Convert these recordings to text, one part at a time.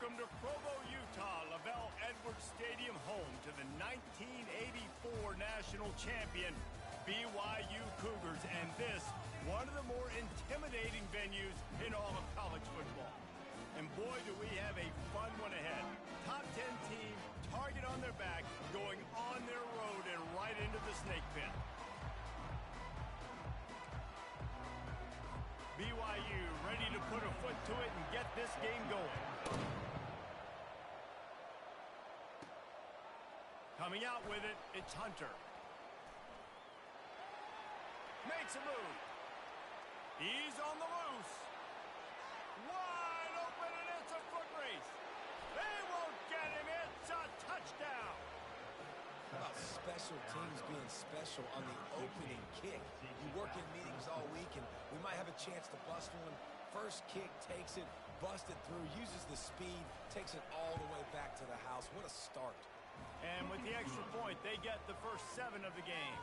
Welcome to Provo, Utah, Lavelle Edwards Stadium, home to the 1984 national champion BYU Cougars, and this, one of the more intimidating venues in all of college football. And boy, do we have a fun one ahead. Top 10 team, target on their back, going on their road and right into the snake pit. BYU ready to put a foot to it and get this game going. Coming out with it, it's Hunter. Makes a move. He's on the loose. Wide open, and it's a foot race. They won't get him. It's a touchdown. How about special teams being special on the opening kick? You work in meetings all week, and we might have a chance to bust one. First kick, takes it, busts it through, uses the speed, takes it all the way back to the house. What a start. And with the extra point, they get the first 7 of the game.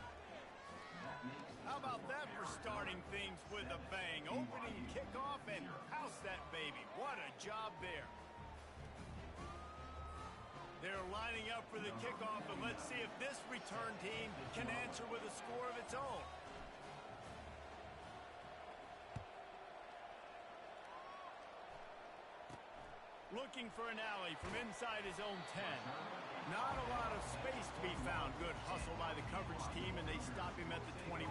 How about that for starting things with a bang? Opening kickoff and house that baby. What a job there. They're lining up for the kickoff, and let's see if this return team can answer with a score of its own. Looking for an alley from inside his own 10. Not a lot of space to be found. Good hustle by the coverage team, and they stop him at the 21.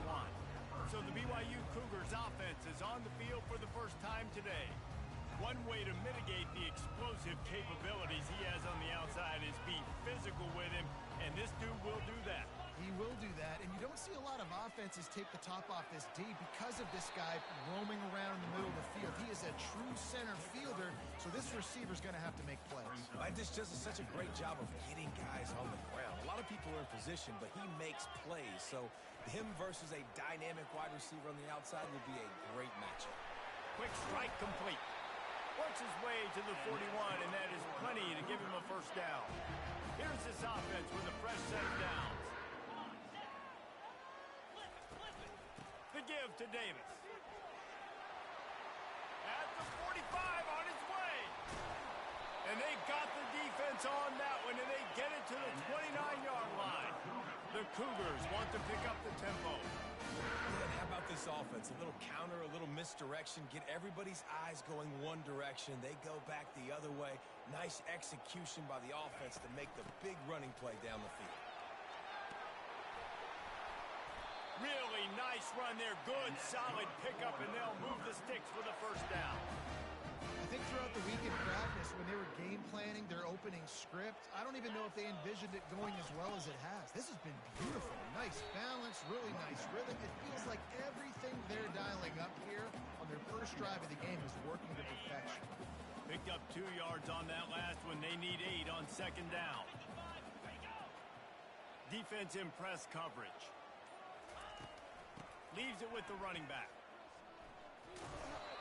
So the BYU Cougars offense is on the field for the first time today. One way to mitigate the explosive capabilities he has on the outside is be physical with him, and this dude will do that. He will do that, and you don't see a lot of offenses take the top off this D because of this guy roaming around in the middle of the field. He is a true center fielder, so this receiver's going to have to make plays. This does such a great job of getting guys on the ground. A lot of people are in position, but he makes plays, so him versus a dynamic wide receiver on the outside will be a great matchup. Quick strike complete. Works his way to the 41, and that is plenty to give him a first down. Here's this offense with a fresh set of downs. The give to Davis. At the 45, on its way. And they got the defense on that one, and they get it to the 29-yard line. The Cougars want to pick up the tempo. Man, how about this offense? A little counter, a little misdirection. Get everybody's eyes going one direction. They go back the other way. Nice execution by the offense to make the big running play down the field. Really nice run there. Good, solid pickup, and they'll move the sticks for the first down. I think throughout the week in practice, when they were game planning their opening script, I don't even know if they envisioned it going as well as it has. This has been beautiful. Nice balance, really nice rhythm. It feels like everything they're dialing up here on their first drive of the game is working to perfection. Picked up 2 yards on that last one. They need 8 on second down. Defense in press coverage. Leaves it with the running back.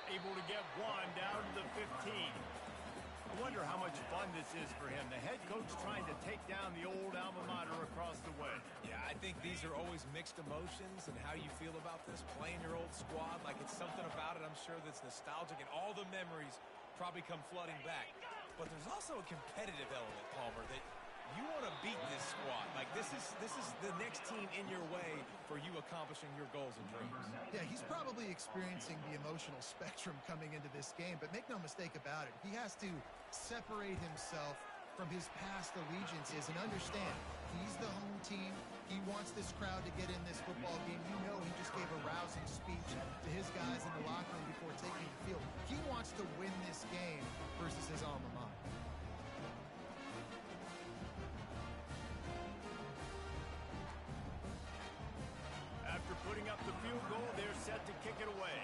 Able to get one down to the 15. I wonder how much fun this is for him. The head coach trying to take down the old alma mater across the way. Yeah, I think these are always mixed emotions, and how you feel about this, playing your old squad. Like, it's something about it, I'm sure, that's nostalgic, and all the memories probably come flooding back. But there's also a competitive element, Palmer, that you want to beat this squad. Like, this is the next team in your way for you accomplishing your goals and dreams. Yeah, he's probably experiencing the emotional spectrum coming into this game, but make no mistake about it. He has to separate himself from his past allegiances and understand he's the home team. He wants this crowd to get in this football game. You know, he just gave a rousing speech to his guys in the locker room before taking the field. He wants to win this game versus his alma mater. After putting up the field goal, they're set to kick it away.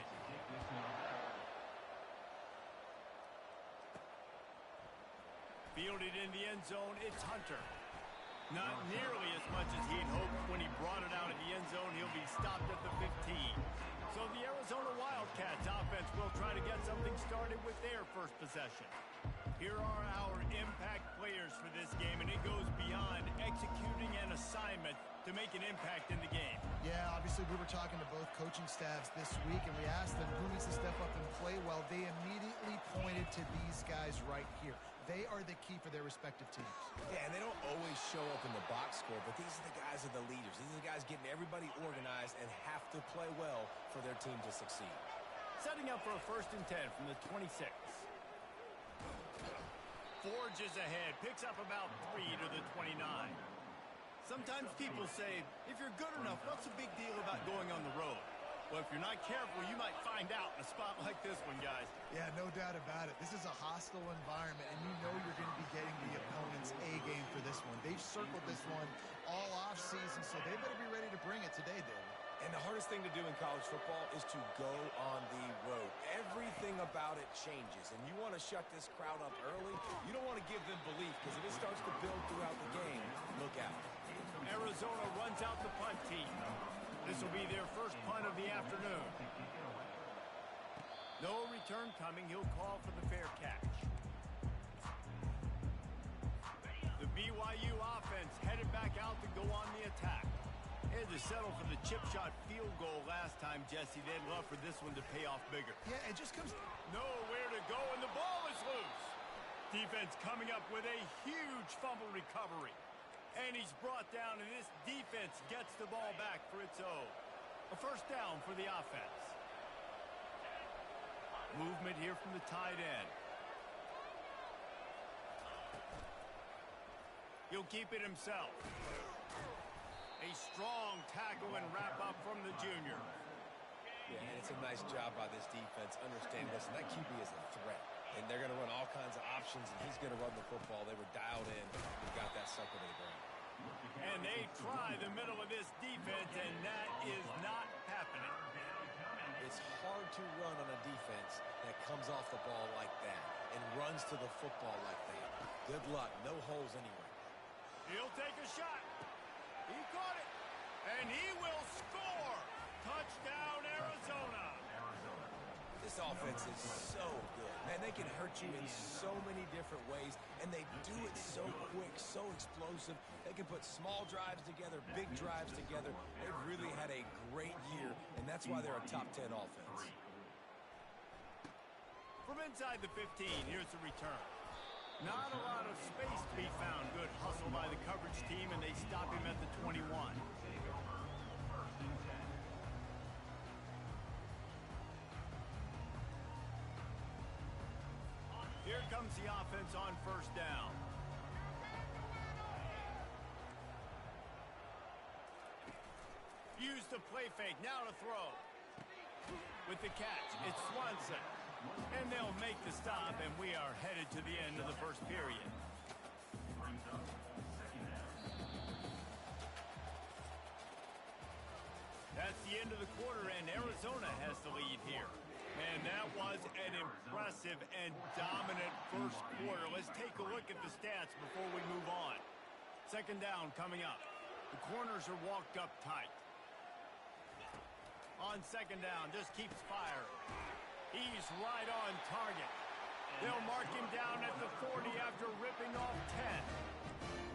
Fielded in the end zone, it's Hunter. Not nearly as much as he'd hoped when he brought it out of the end zone. He'll be stopped at the 15. So the Arizona Wildcats offense will try to get something started with their first possession. Here are our impact players for this game, and it goes beyond executing an assignment to make an impact in the game. Yeah, obviously we were talking to both coaching staffs this week, and we asked them who needs to step up and play well. They immediately pointed to these guys right here. They are the key for their respective teams. Yeah, and they don't always show up in the box score, but these are the guys that are the leaders. These are the guys getting everybody organized and have to play well for their team to succeed. Setting up for a 1st and 10 from the 26. Forges ahead, picks up about 3 to the 29. Sometimes people say, if you're good enough, what's the big deal about going on the road? Well, if you're not careful, you might find out in a spot like this one, guys. Yeah, no doubt about it. This is a hostile environment, and you know you're going to be getting the opponent's A game for this one. They've circled this one all offseason, so they better be ready to bring it today, David. And the hardest thing to do in college football is to go on the road. Everything about it changes, and you want to shut this crowd up early. You don't want to give them belief, because if it starts to build throughout the game, look out. Arizona runs out the punt team. This will be their first punt of the afternoon. No return coming. He'll call for the fair catch. The BYU offense headed back out to go on the attack. They had to settle for the chip shot field goal last time, Jesse. They'd love for this one to pay off bigger. Yeah, it just comes... Nowhere to go, and the ball is loose. Defense coming up with a huge fumble recovery. And he's brought down, and this defense gets the ball back for its own. A 1st down for the offense. Movement here from the tight end. He'll keep it himself. A strong tackle and wrap-up from the junior. Yeah, and it's a nice job by this defense understanding this, and that QB is a threat. And they're going to run all kinds of options, and he's going to run the football. They were dialed in and got that sucker to the ground. And they try the middle of this defense, and that is not happening. It's hard to run on a defense that comes off the ball like that and runs to the football like that. Good luck. No holes anywhere. He'll take a shot. He caught it. And he will score. Touchdown, Arizona. This offense is so good. Man, they can hurt you in so many different ways, and they do it so quick, so explosive. They can put small drives together, big drives together. They've really had a great year, and that's why they're a top 10 offense. From inside the 15, here's the return. Not a lot of space to be found. Good hustle by the coverage team, and they stop him at the 21. Here comes the offense on 1st down. Use the play fake. Now to throw. With the catch, it's Swanson. And they'll make the stop, and we are headed to the end of the 1st period. That's the end of the quarter, and Arizona has the lead here. And that was an impressive and dominant 1st quarter. Let's take a look at the stats before we move on. 2nd down coming up. The corners are walked up tight. On 2nd down, just keeps firing. He's right on target. They'll mark him down at the 40 after ripping off 10.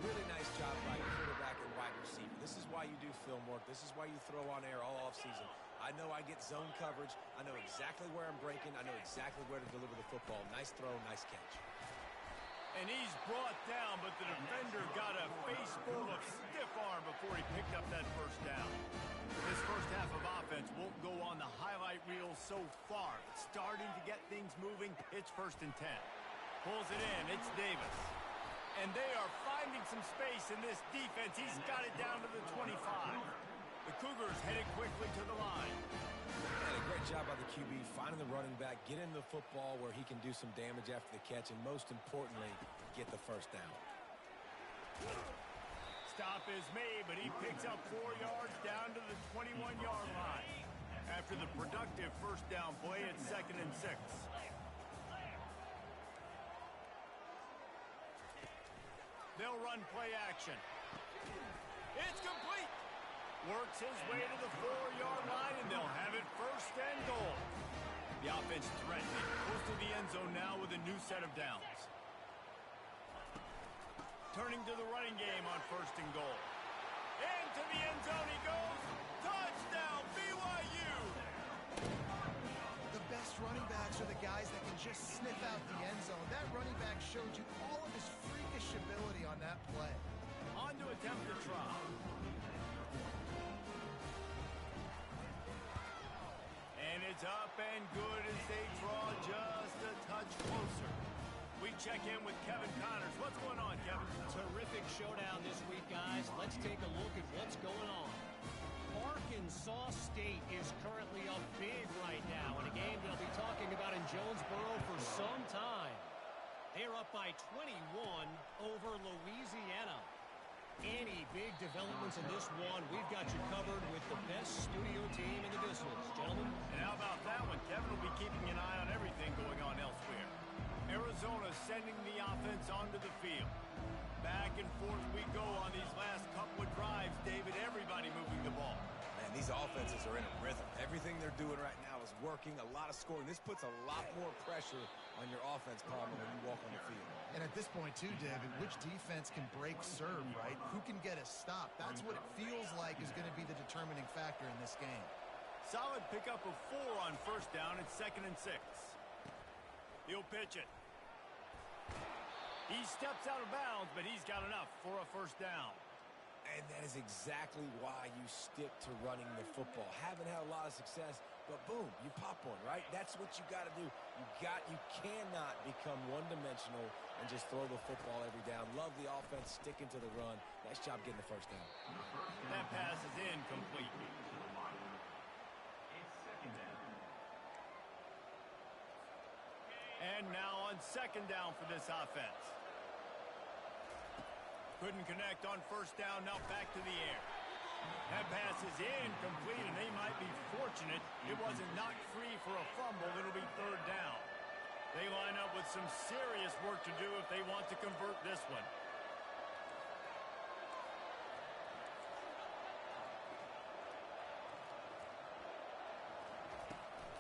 Really nice job by quarterback and wide receiver. This is why you do film work. This is why you throw on air all offseason. I know I get zone coverage. I know exactly where I'm breaking. I know exactly where to deliver the football. Nice throw, nice catch. And he's brought down, but the defender got a face full of stiff arm before he picked up that 1st down. This 1st half of offense won't go on the highlight reel so far. It's starting to get things moving. It's 1st and 10. Pulls it in. It's Davis. And they are finding some space in this defense. He's got it down to the 25. The Cougars headed quickly to the line. And a great job by the QB finding the running back, get him the football where he can do some damage after the catch, and most importantly, get the 1st down. Stop is made, but he picks up 4 yards down to the 21-yard line. After the productive 1st down play, it's 2nd and 6. They'll run play action. It's complete. Works his way to the 4-yard line, and they'll have it 1st and goal. The offense threatening. Close to the end zone now with a new set of downs. Turning to the running game on 1st and goal. Into the end zone he goes. Touchdown, BYU! The best running backs are the guys that can and just sniff out the end zone. That running back showed you all of his freakish ability on that play. On to attempt the try. And it's up and good as they draw just a touch closer. We check in with Kevin Connors. What's going on, Kevin? Terrific showdown this week, guys. Let's take a look at what's going on. Arkansas State is currently up big right now in a game they'll be talking about in Jonesboro for some time. They're up by 21 over Louisiana. Any big developments in this one, we've got you covered with the best studio team in the business, gentlemen. And how about that one? Kevin will be keeping an eye on everything going on elsewhere. Arizona sending the offense onto the field. Back and forth we go on these last couple of drives, David. Everybody moving the ball. Man, these offenses are in a rhythm. Everything they're doing right now is working. A lot of scoring. This puts a lot more pressure on your offense, Palmer, when you walk on the field. And at this point, too, David, which defense can break serve, right? Who can get a stop? That's what it feels like is going to be the determining factor in this game. Solid pickup of 4 on first down. It's 2nd and 6. He'll pitch it. He steps out of bounds, but he's got enough for a first down. And that is exactly why you stick to running the football. Haven't had a lot of success, but boom, you pop one, right? That's what you got to do. You cannot become one-dimensional and just throw the football every down. Love the offense, sticking to the run. Nice job getting the first down. That pass is incomplete. And now on 2nd down for this offense. Couldn't connect on first down, now back to the air. That pass is incomplete, and they might be fortunate it wasn't knocked free for a fumble. It'll be 3rd down. They line up with some serious work to do if they want to convert this one.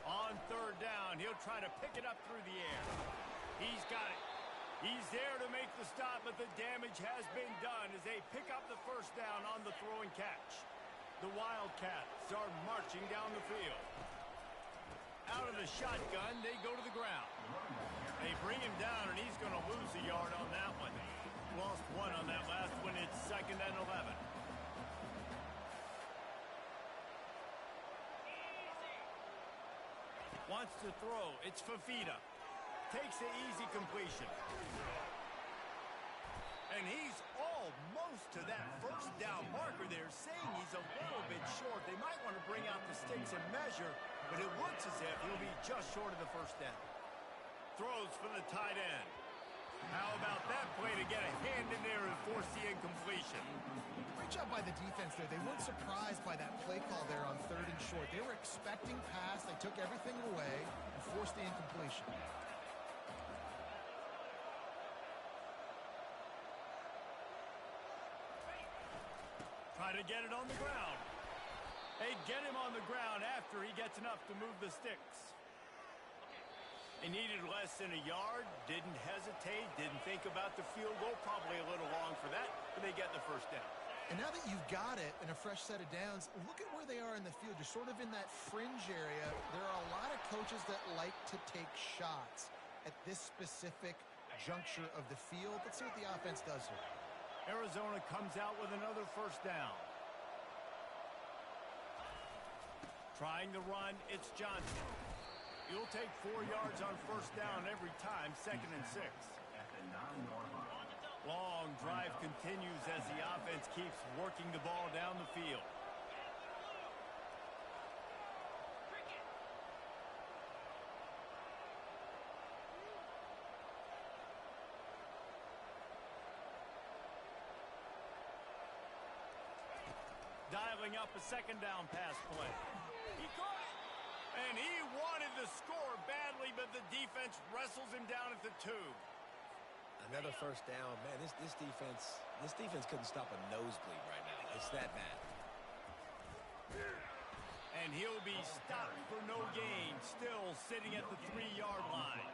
On 3rd down, he'll try to pick it up through the air. He's got it. He's there to make the stop, but the damage has been done as they pick up the first down on the throw and catch. The Wildcats are marching down the field. Out of the shotgun, they go to the ground. They bring him down, and he's going to lose a yard on that one. Lost 1 on that last one. It's 2nd and 11. Wants to throw. It's Fafita. Takes the easy completion. And he's almost to that first down marker there, saying he's a little bit short. They might want to bring out the sticks and measure, but it looks as if he'll be just short of the first down. Throws for the tight end. How about that play to get a hand in there and force the incompletion? Great job by the defense there. They weren't surprised by that play call there on 3rd and short. They were expecting pass. They took everything away and forced the incompletion. Try to get it on the ground. They get him on the ground after he gets enough to move the sticks. They needed less than a yard, didn't hesitate, didn't think about the field goal. Probably a little long for that, but they get the first down. And now that you've got it and a fresh set of downs, look at where they are in the field. You're sort of in that fringe area. There are a lot of coaches that like to take shots at this specific juncture of the field. Let's see what the offense does here. Arizona comes out with another first down. Trying to run, it's Johnson. He'll take 4 yards on first down every time, 2nd and 6. Long drive continues as the offense keeps working the ball down the field. Dialing up a 2nd down pass play. He caught it. And he wanted to score badly, but the defense wrestles him down at the 2. Another first down. Man, this defense couldn't stop a nosebleed right now. It's that bad. And he'll be stopped for no gain, still sitting at the 3-yard line.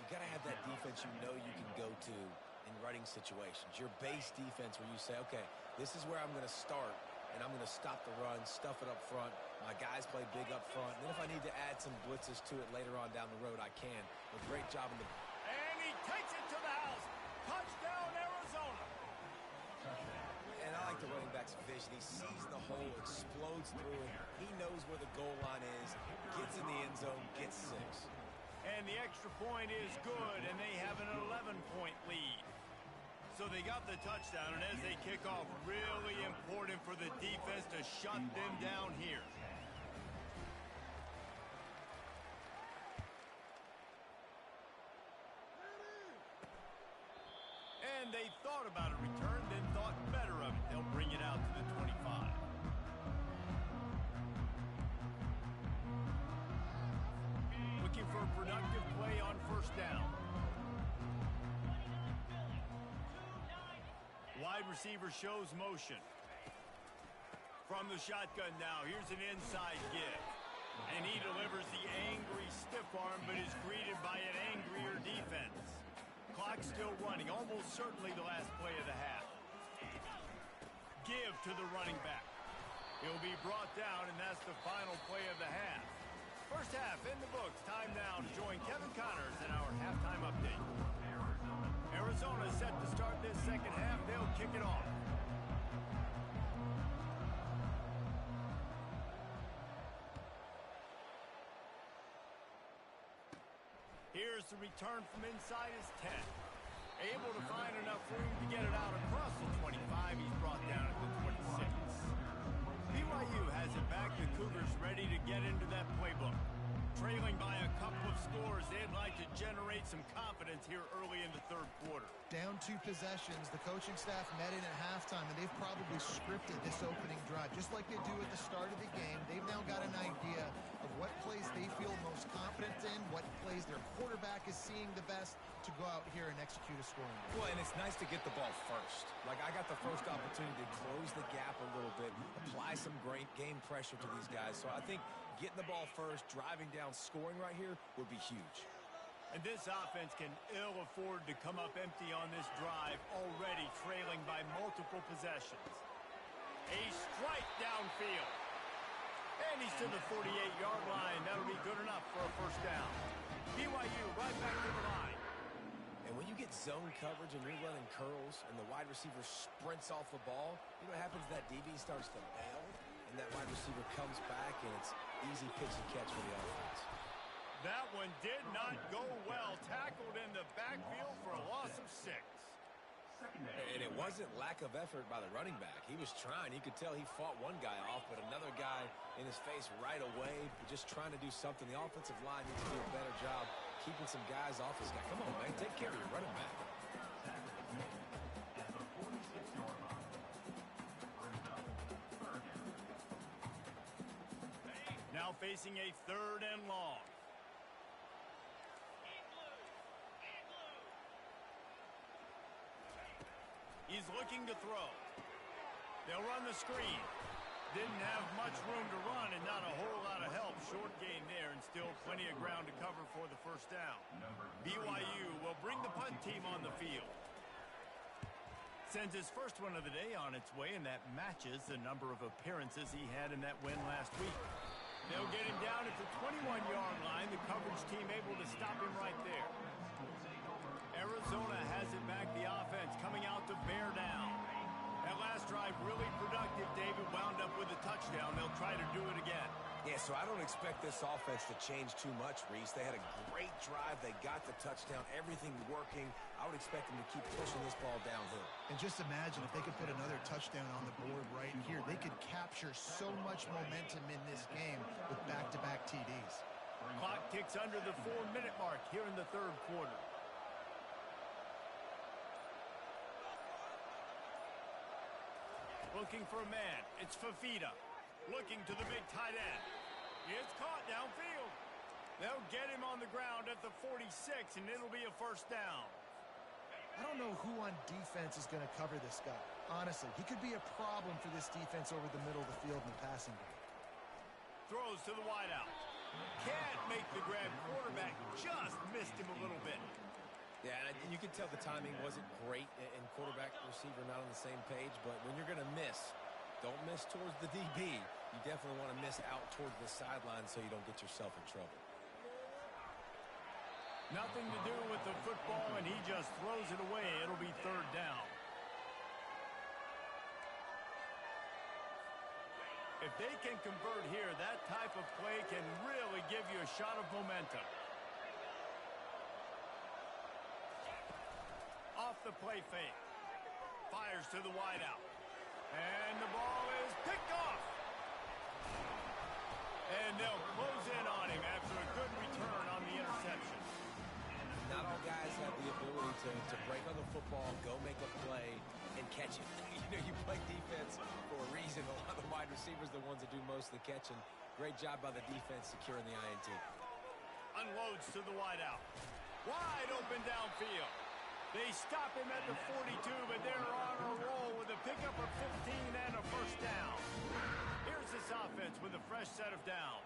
You got to have that defense you know you can go to in running situations. Your base defense where you say, okay, this is where I'm going to start and I'm going to stop the run, stuff it up front. My guys play big up front. And then if I need to add some blitzes to it later on down the road, I can. A great job in the... And he takes it to the house. Touchdown, Arizona. And I like the running back's vision. He sees the hole, explodes through it. He knows where the goal line is, gets in the end zone, gets 6. And the extra point is good, and they have an 11-point lead. So they got the touchdown, and as they kick off, really important for the defense to shut them down here. And they thought about a return, then thought better of it. They'll bring it out to the 25. Looking for a productive play on first down. Wide receiver shows motion. From the shotgun now, here's an inside give. And he delivers the angry stiff arm, but is greeted by an angrier defense. Clock still running, almost certainly the last play of the half. Give to the running back. He'll be brought down, and that's the final play of the half. First half in the books. Time now to join Kevin Connors in our halftime update. Arizona set to start this second half. They'll kick it off. Here's the return from inside his 10. Able to find enough room to get it out across the 25. He's brought down at the 26. BYU has it back. The Cougars ready to get into that playbook. Trailing by a couple of scores, they'd like to generate some confidence here early in the third quarter. Down 2 possessions, the coaching staff met in at halftime, and they've probably scripted this opening drive. Just like they do at the start of the game, they've now got an idea of what plays they feel most confident in, what plays their quarterback is seeing the best to go out here and execute a scoring. Well, and it's nice to get the ball first. Like, I got the first opportunity to close the gap a little bit, apply some great game pressure to these guys. So I think getting the ball first, driving down, scoring right here would be huge. And this offense can ill afford to come up empty on this drive, already trailing by multiple possessions. A strike downfield. And he's to the 48-yard line. That'll be good enough for a first down. BYU right back to the line. And when you get zone coverage and you're running curls and the wide receiver sprints off the ball, you know what happens? That DB starts to bail, and that wide receiver comes back, and it's easy pitch and catch for the offense. That one did not go well. Tackled in the backfield for a loss of 6. And it wasn't lack of effort by the running back. He was trying. You could tell he fought one guy off, but another guy in his face right away, just trying to do something. The offensive line needs to do a better job keeping some guys off this guy. Come on, man. Take care of your running back. Now facing a 3rd and long. He's looking to throw. They'll run the screen. Didn't have much room to run and not a whole lot of help. Short gain there and still plenty of ground to cover for the first down. BYU will bring the punt team on the field. Sends his first one of the day on its way, and that matches the number of appearances he had in that win last week. They'll get him down at the 21-yard line. The coverage team able to stop him right there. Arizona has it back. The offense coming out to bear down. That last drive really productive. David wound up with a touchdown. They'll try to do it again. Yeah, so I don't expect this offense to change too much, Reese. They had a great drive. They got the touchdown. Everything working. I would expect them to keep pushing this ball downhill. And just imagine if they could put another touchdown on the board right here. They could capture so much momentum in this game with back-to-back TDs. Clock ticks under the 4-minute mark here in the third quarter. Looking for a man. It's Fafita. Looking to the big tight end. It's caught downfield. They'll get him on the ground at the 46, and it'll be a first down. I don't know who on defense is going to cover this guy. Honestly, he could be a problem for this defense over the middle of the field in the passing game. Throws to the wideout. Can't make the grab. Quarterback just missed him a little bit. Yeah, and you can tell the timing wasn't great, and quarterback, receiver not on the same page, but when you're going to miss, Don't miss towards the DB. You definitely want to miss out towards the sideline so you don't get yourself in trouble. Nothing to do with the football, and he just throws it away. It'll be third down. If they can convert here, that type of play can really give you a shot of momentum. Off the play fake. Fires to the wideout. And the ball is picked off. And they'll close in on him after a good return on the interception. Not all guys have the ability to break on the football, go make a play, and catch it. You play defense for a reason. A lot of the wide receivers are the ones that do most of the catching. Great job by the defense securing the INT. Unloads to the wideout. Wide open downfield. They stop him at the 42, but they're on a roll with a pickup of 15 and a first down. Here's this offense with a fresh set of downs.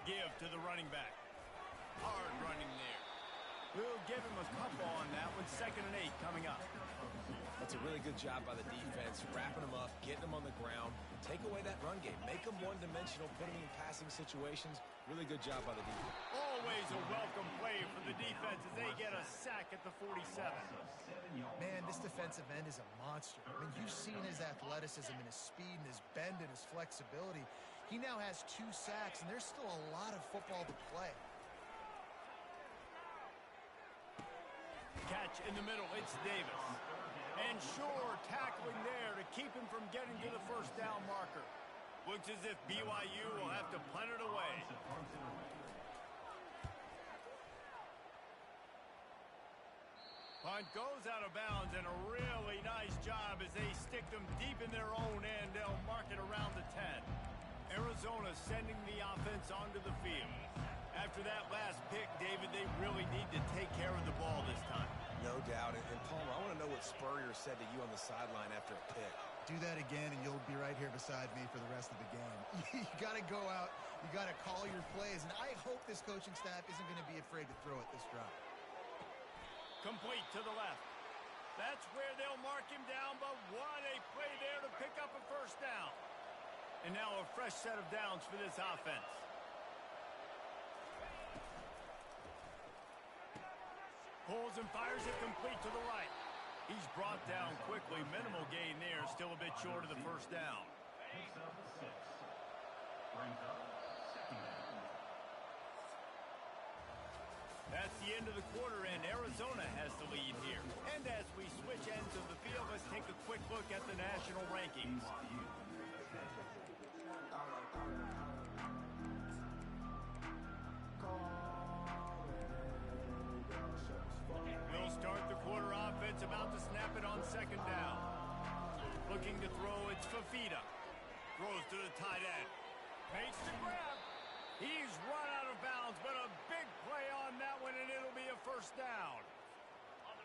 Give to the running back. Hard running there. We'll give him a couple on that one. 2nd and 8 coming up. That's a really good job by the defense, wrapping them up, getting them on the ground. Take away that run game. Make them one-dimensional, put them in passing situations. Really good job by the defense. Always a welcome play for the defense as they get a sack at the 47. Man, this defensive end is a monster. I mean, you've seen his athleticism and his speed and his bend and his flexibility. He now has 2 sacks, and there's still a lot of football to play. Catch in the middle. It's Davis. And sure, tackling there to keep him from getting to the first down marker. Looks as if BYU will have to punt it away. Punt goes out of bounds, and a really nice job as they stick them deep in their own end. They'll mark it around the 10. Arizona sending the offense onto the field. After that last pick, David, they really need to take care of the ball this time. No doubt. And Palmer, I want to know what Spurrier said to you on the sideline after a pick. Do that again, and you'll be right here beside me for the rest of the game. You got to go out. You got to call your plays. And I hope this coaching staff isn't going to be afraid to throw it this drive. Complete to the left. That's where they'll mark him down, but what a play there to pick up a first down. And now a fresh set of downs for this offense. Pulls and fires it complete to the right. He's brought down quickly. Minimal gain there. Still a bit short of the first down. That's the end of the quarter, and Arizona has the lead here. And as we switch ends of the field, let's take a quick look at the national rankings. We'll start the quarter offense, about to snap it on 2nd down. Looking to throw, it's Fafita. Throws to the tight end. Makes the grab. He's run out of bounds, but a big play on that one, and it'll be a first down.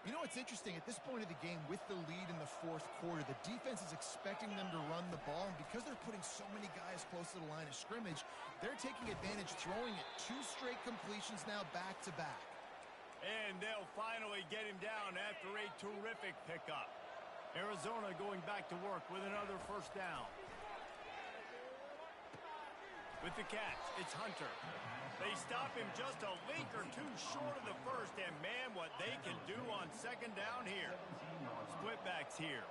You know, it's interesting. At this point of the game, with the lead in the 4th quarter, the defense is expecting them to run the ball. And because they're putting so many guys close to the line of scrimmage, they're taking advantage, throwing it 2 straight completions now back-to-back. And they'll finally get him down after a terrific pickup. Arizona going back to work with another first down. With the catch, it's Hunter. They stop him just a link or 2 short of the first, and man, what they can do on 2nd down here. Split backs here.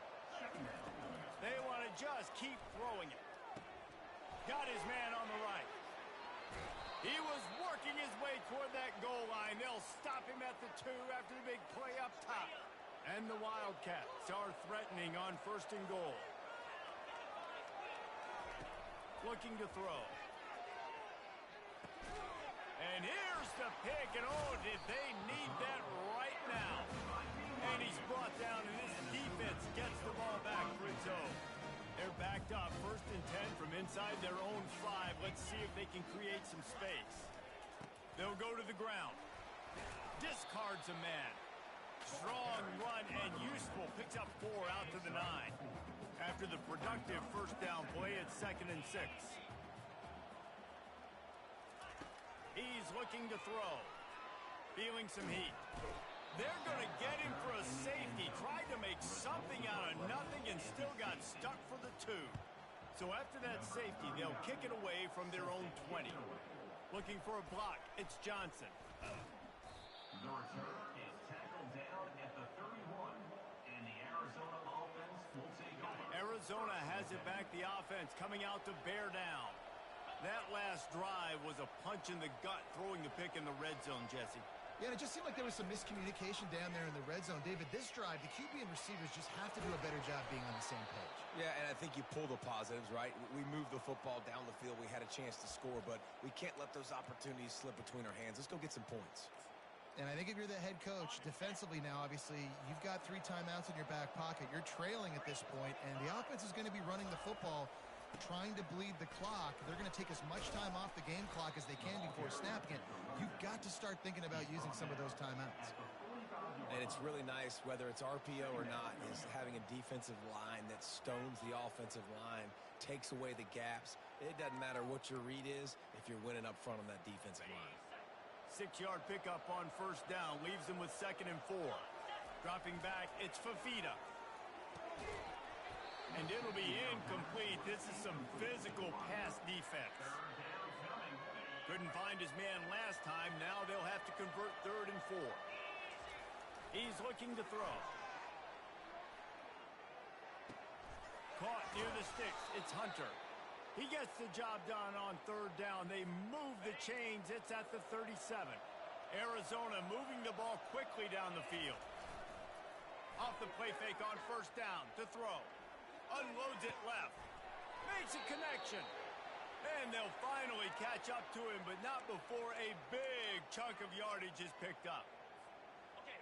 They want to just keep throwing it. Got his man on the right. He was working his way toward that goal line. They'll stop him at the 2 after the big play up top. And the Wildcats are threatening on 1st and goal. Looking to throw. And here's the pick, and oh, did they need that right now. And he's brought down, and this defense gets the ball back for its own. They're backed up, 1st and 10 from inside their own 5. Let's see if they can create some space. They'll go to the ground. Discards a man. Strong run and useful. Picks up 4 out to the 9. After the productive first down play, it's 2nd and 6. He's looking to throw. feeling some heat. They're going to get him for a safety. Tried to make something out of nothing and still got stuck for the 2. So after that safety, they'll kick it away from their own 20. Looking for a block, it's Johnson. The return is tackled down at the 31, and the Arizona offense will take over. Arizona has it back, the offense coming out to bear down. That last drive was a punch in the gut, throwing the pick in the red zone, Jesse. Yeah, and it just seemed like there was some miscommunication down there in the red zone. David, this drive, the QB and receivers just have to do a better job being on the same page. Yeah, and I think you pull the positives, right? We moved the football down the field. We had a chance to score, but we can't let those opportunities slip between our hands. Let's go get some points. And I think if you're the head coach, defensively now, obviously, you've got 3 timeouts in your back pocket. You're trailing at this point, and the offense is going to be running the football, trying to bleed the clock. They're going to take as much time off the game clock as they can before snapping it. You've got to start thinking about using some of those timeouts. And it's really nice, whether it's RPO or not, is having a defensive line that stones the offensive line, takes away the gaps. It doesn't matter what your read is if you're winning up front on that defensive line. 6-yard pickup on first down, leaves them with 2nd and 4. Dropping back, it's Fafita. And it'll be incomplete. This is some physical pass defense. Couldn't find his man last time. Now they'll have to convert 3rd and 4. He's looking to throw. Caught near the sticks. It's Hunter. He gets the job done on 3rd down. They move the chains. It's at the 37. Arizona moving the ball quickly down the field. Off the play fake on 1st down to throw. Unloads it left. Makes a connection. And they'll finally catch up to him, but not before a big chunk of yardage is picked up.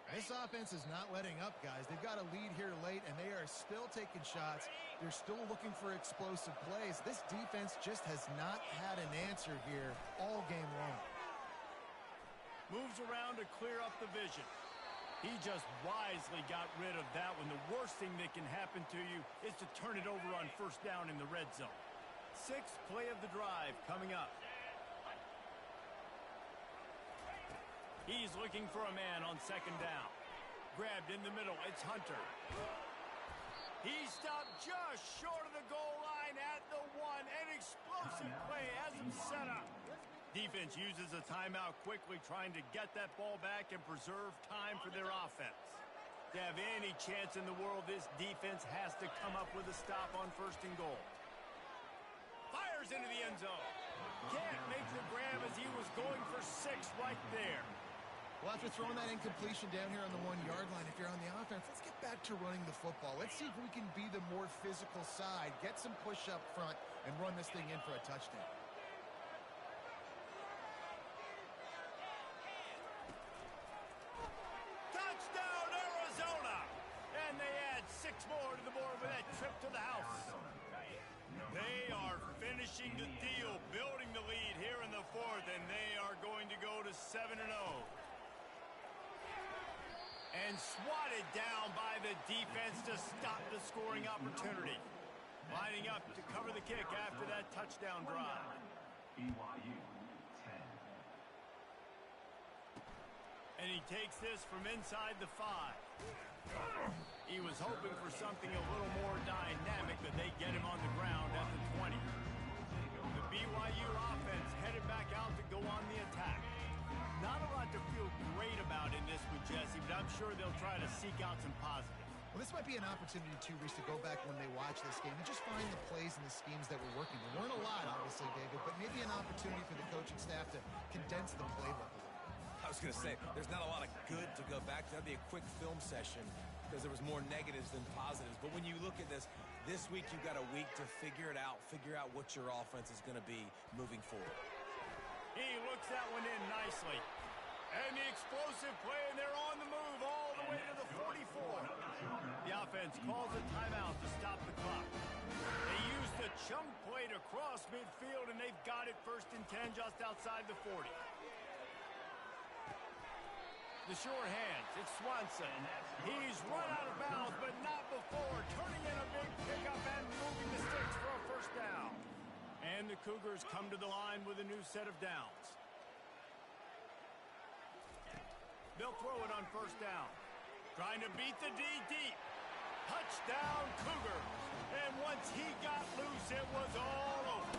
This offense is not letting up, guys. They've got a lead here late, and they are still taking shots. They're still looking for explosive plays. This defense just has not had an answer here all game long. Moves around to clear up the vision. He just wisely got rid of that one. The worst thing that can happen to you is to turn it over on 1st down in the red zone. 6th play of the drive coming up. He's looking for a man on 2nd down. Grabbed in the middle. It's Hunter. He stopped just short of the goal line at the 1. An explosive play has him set up. Defense uses a timeout quickly, trying to get that ball back and preserve time for their offense. To have any chance in the world, this defense has to come up with a stop on 1st and goal. Fires into the end zone. Can't make the grab as he was going for 6 right there. Well, after throwing that incompletion down here on the 1-yard line, if you're on the offense, let's get back to running the football. Let's see if we can be the more physical side, get some push up front, and run this thing in for a touchdown. Touchdown, Arizona! And they add 6 more to the board with that trip to the house. They are finishing the deal, building the lead here in the 4th, and they are going to go to 7-0. And swatted down by the defense to stop the scoring opportunity. Lining up to cover the kick after that touchdown drive. BYU 10. And he takes this from inside the 5. He was hoping for something a little more dynamic, but they get him on the ground at the 20. The BYU offense headed back out to go on the attack. Not a lot to feel great about in this one, Jesse, but I'm sure they'll try to seek out some positives. Well, this might be an opportunity, too, Reese, to go back when they watch this game and just find the plays and the schemes that were working. There weren't a lot, obviously, David, but maybe an opportunity for the coaching staff to condense the playbook a little bit. I was going to say, there's not a lot of good to go back to. That'd be a quick film session because there was more negatives than positives. But when you look at this week you've got a week to figure it out, figure out what your offense is going to be moving forward. He looks that one in nicely. And the explosive play, and they're on the move all the way to the 44. The offense calls a timeout to stop the clock. They use the chunk play to cross midfield, and they've got it 1st and 10 just outside the 40. The sure hands, it's Swanson. He's run out of bounds, but not before. Turning in a big pickup and moving the sticks for a 1st down. And the Cougars come to the line with a new set of downs. They'll throw it on first down. Trying to beat the D deep. Touchdown, Cougars. And once he got loose, it was all over.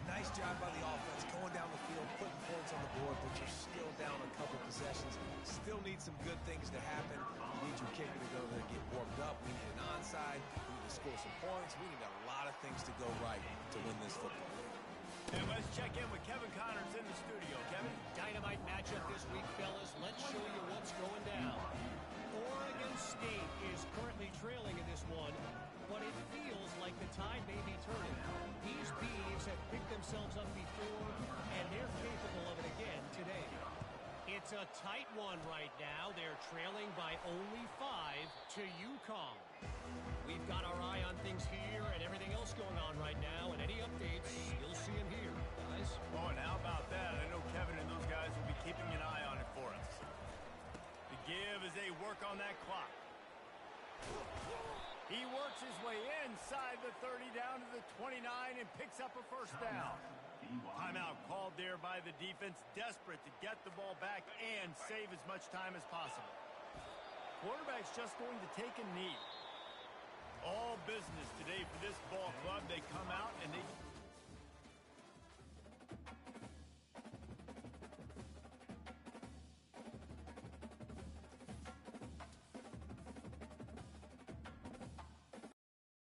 Nice job by the offense going down the field, putting points on the board, but you're still down a couple possessions. Still need some good things to happen. You need your kicker to go there and get warmed up. We need an onside. We need to score some points. We need a lot of things to go right to win this football game. And let's check in with Kevin Connors in the studio. Kevin? Dynamite matchup this week, fellas. Let's show you what's going down. Oregon State is currently trailing in this one, but it feels like the tide may be turning. These Beavs have picked themselves up before, and they're capable of it again today. It's a tight one right now. They're trailing by only 5 to UConn. We've got our eye on things here and everything else going on right now, and any updates, you'll see them here, guys. Oh, and how about that? I know Kevin and those guys will be keeping an eye on it for us. The give as they work on that clock. He works his way inside the 30 down to the 29 and picks up a first down. Timeout called there by the defense, desperate to get the ball back and save as much time as possible. Quarterback's just going to take a knee. All business today for this ball club. They come out and they